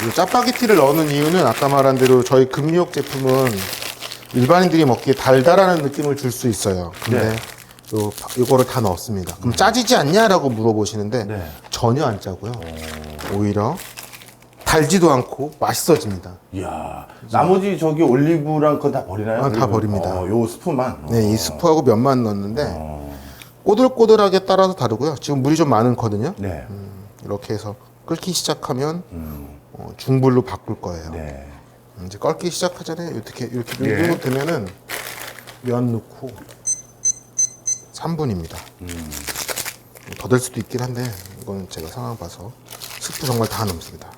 이 짜파게티를 넣는 이유는 아까 말한 대로 저희 금미역 제품은 일반인들이 먹기에 달달하는 느낌을 줄 수 있어요. 근데 이거를 다 넣었습니다. 그럼 짜지지 않냐라고 물어보시는데 전혀 안 짜고요. 오히려 달지도 않고 맛있어집니다. 이야, 나머지 저기 올리브랑 그건 다 버리나요? 다 버립니다. 요 스프만? 네, 이 스프하고 면만 넣었는데 꼬들꼬들하게 따라서 다르고요. 지금 물이 좀 많거든요. 네. 이렇게 해서 끓기 시작하면 중불로 바꿀 거예요. 네. 이제 끓기 시작하잖아요. 이렇게 되면은 면 넣고 3분입니다. 더 될 수도 있긴 한데 이건 제가 상황 봐서 스프 정말 다 넣습니다.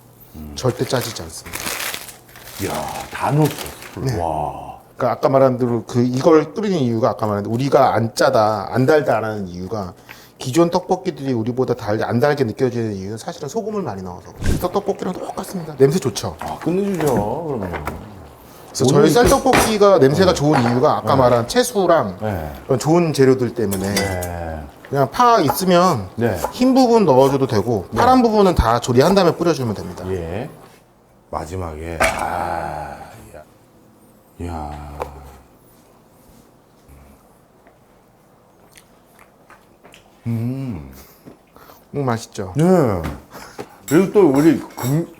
절대 짜지지 않습니다. 이야, 다 넣었어. 네. 와. 그러니까 아까 말한 대로 이걸 끓이는 이유가 아까 말한 대로 우리가 안 짜다, 안 달다 안 하는 이유가 기존 떡볶이들이 우리보다 안 달게 느껴지는 이유는 사실은 소금을 많이 넣어서 그래서 떡볶이랑 똑같습니다. 냄새 좋죠. 아, 끝내주죠. 그러면. 그래서 저희 쌀떡볶이가 냄새가 좋은 이유가 아까 말한 채수랑 그런 좋은 재료들 때문에 그냥 파 있으면 흰 부분 넣어줘도 되고 파란 부분은 다 조리한 다음에 뿌려주면 됩니다. 예. 마지막에 이야. 맛있죠. 네. 그리고 또 우리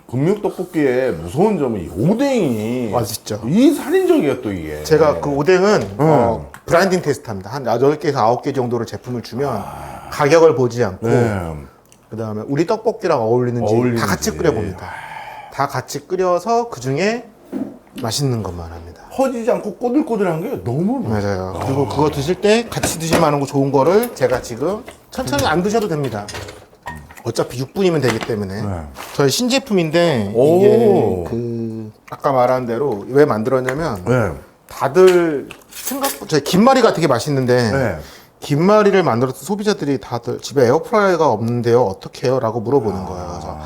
금육 떡볶이의 무서운 점은 이 오뎅이 맛있죠. 이 살인적이야 또 이게. 제가 그 오뎅은 브랜딩 테스트합니다. 한 8개에서 9개 정도를 제품을 주면 가격을 보지 않고 그다음에 우리 떡볶이랑 어울리는지 다 같이 끓여봅니다. 다 같이 끓여서 그중에 맛있는 것만 합니다. 퍼지지 않고 꼬들꼬들한 게 너무 맞아요. 그리고 그거 드실 때 같이 드실 만한 거 좋은 거를 제가 지금 천천히 안 드셔도 됩니다. 어차피 6분이면 되기 때문에 저희 신제품인데 이게 그 아까 말한 대로 왜 만들었냐면 다들 생각보다 저희 김말이가 되게 맛있는데 김말이를 만들었던 소비자들이 다들 집에 에어프라이어가 없는데요 어떻게 해요? 라고 물어보는 거예요. 그래서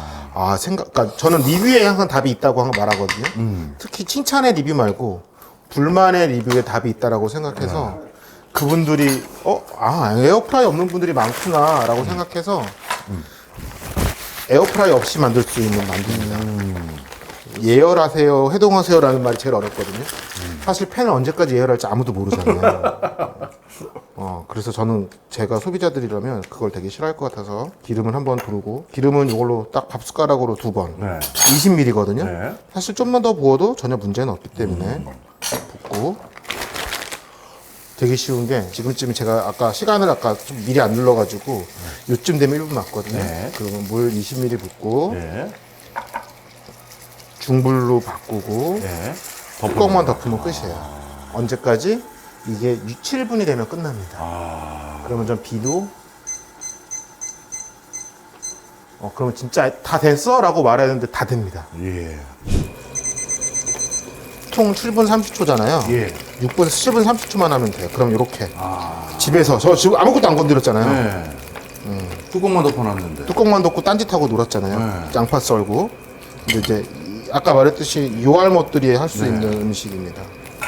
그러니까 저는 리뷰에 항상 답이 있다고 말하거든요. 특히 칭찬의 리뷰 말고 불만의 리뷰에 답이 있다라고 생각해서 그분들이 에어프라이어 없는 분들이 많구나 라고 생각해서 에어프라이어 없이 만들 수 있는 만두입니다. 예열하세요, 해동하세요라는 말이 제일 어렵거든요. 사실 팬을 언제까지 예열할지 아무도 모르잖아요. 그래서 저는 제가 소비자들이라면 그걸 되게 싫어할 것 같아서 기름을 한번 두르고 기름은 이걸로 딱 밥 숟가락으로 2번 20ml거든요. 사실 좀만 더 부어도 전혀 문제는 없기 때문에 붓고 되게 쉬운 게 지금쯤 제가 아까 시간을 좀 미리 안 눌러가지고 요쯤 되면 1분 맞거든요. 그러면 물 20ml 붓고 중불로 바꾸고 뚜껑만 덮으면 끝이에요. 언제까지? 이게 7분이 되면 끝납니다. 그러면 좀 비도 그러면 진짜 다 됐어? 라고 말해야 되는데 다 됩니다. 총 7분 30초잖아요. 6분, 7분 30초만 하면 돼요. 그럼 이렇게 집에서 저 지금 아무것도 안 건드렸잖아요. 뚜껑만 덮어놨는데. 뚜껑만 덮고 딴짓하고 놀았잖아요. 양파 썰고. 근데 이제 아까 말했듯이 요알못들이 할 수 있는 음식입니다.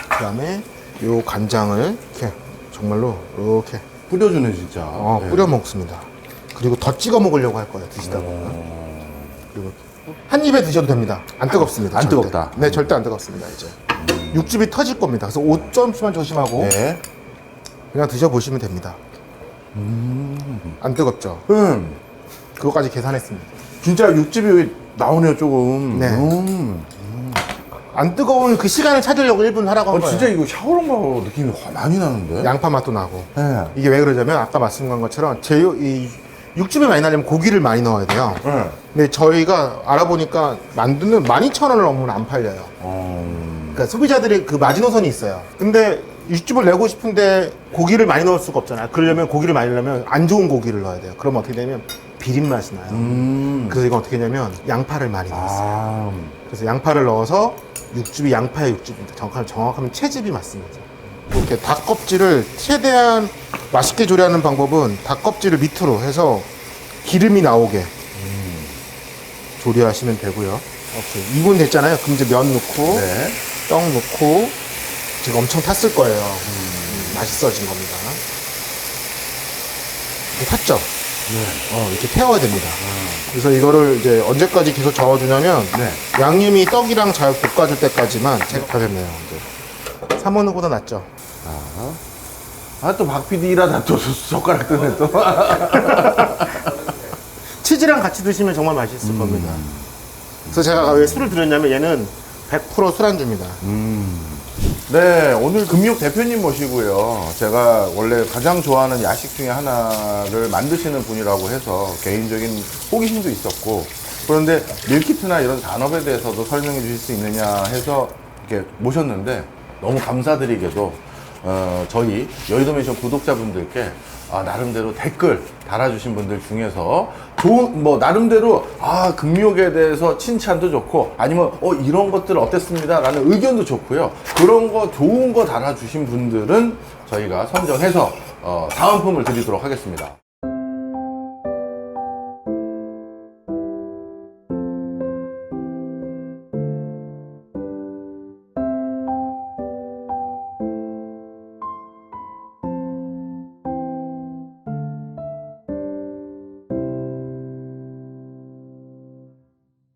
그 다음에 요 간장을 이렇게 정말로 이렇게 뿌려주네 진짜. 뿌려 먹습니다. 그리고 더 찍어 먹으려고 할 거예요. 드시다 보면. 그리고 한 입에 드셔도 됩니다. 안 뜨겁습니다. 안 절대. 뜨겁다. 네, 절대 안 뜨겁습니다. 이제 육즙이 터질 겁니다. 그래서 5점씩만 조심하고 그냥 드셔보시면 됩니다. 안 뜨겁죠? 그거까지 계산했습니다. 진짜 육즙이 여기 나오네요 조금. 네. 안 뜨거운 그 시간을 찾으려고 1분 하라고 한 거예요. 진짜 이거 샤오롱바오 느낌이 많이 나는데? 양파 맛도 나고. 이게 왜 그러냐면 아까 말씀한 것처럼 이 육즙이 많이 나려면 고기를 많이 넣어야 돼요. 근데 저희가 알아보니까 만두는 12,000원을 넘으면 안 팔려요. 그러니까 소비자들이 그 마지노선이 있어요. 근데 육즙을 내고 싶은데 고기를 많이 넣을 수가 없잖아요. 그러려면 고기를 많이 넣으면 안 좋은 고기를 넣어야 돼요. 그럼 어떻게 되면 비린 맛이 나요. 그래서 이건 어떻게 했냐면 양파를 많이 넣었어요. 그래서 양파를 넣어서 육즙이 양파의 육즙입니다. 정확하면 채즙이 맞습니다. 이렇게 닭 껍질을 최대한 맛있게 조리하는 방법은 닭 껍질을 밑으로 해서 기름이 나오게 조리하시면 되고요. 오케이. 2분 됐잖아요. 그럼 이제 면 넣고 네. 떡 넣고 지금 엄청 탔을 거예요. 맛있어진 겁니다. 이렇게 탔죠? 네. 이렇게 태워야 됩니다. 그래서 이거를 이제 언제까지 계속 저어주냐면 네. 양념이 떡이랑 잘 볶아줄 때까지만 제가 하겠네요. 이제 3원보다 낫죠? 또 박 PD 일하다 또 젓가락 뜨네 또. 치즈랑 같이 드시면 정말 맛있을 겁니다. 그래서 제가 왜 술을 드렸냐면 얘는 100% 술안주입니다. 네, 오늘 금육 대표님 모시고요. 제가 원래 가장 좋아하는 야식 중에 하나를 만드시는 분이라고 해서 개인적인 호기심도 있었고, 그런데 밀키트나 이런 산업에 대해서도 설명해 주실 수 있느냐 해서 이렇게 모셨는데, 너무 감사드리게도 저희 여의도맨션 구독자분들께 나름대로 댓글 달아주신 분들 중에서 좋은 나름대로 금욕에 대해서 칭찬도 좋고, 아니면 이런 것들 어땠습니다 라는 의견도 좋고요. 그런 거 좋은 거 달아주신 분들은 저희가 선정해서 사은품을 드리도록 하겠습니다.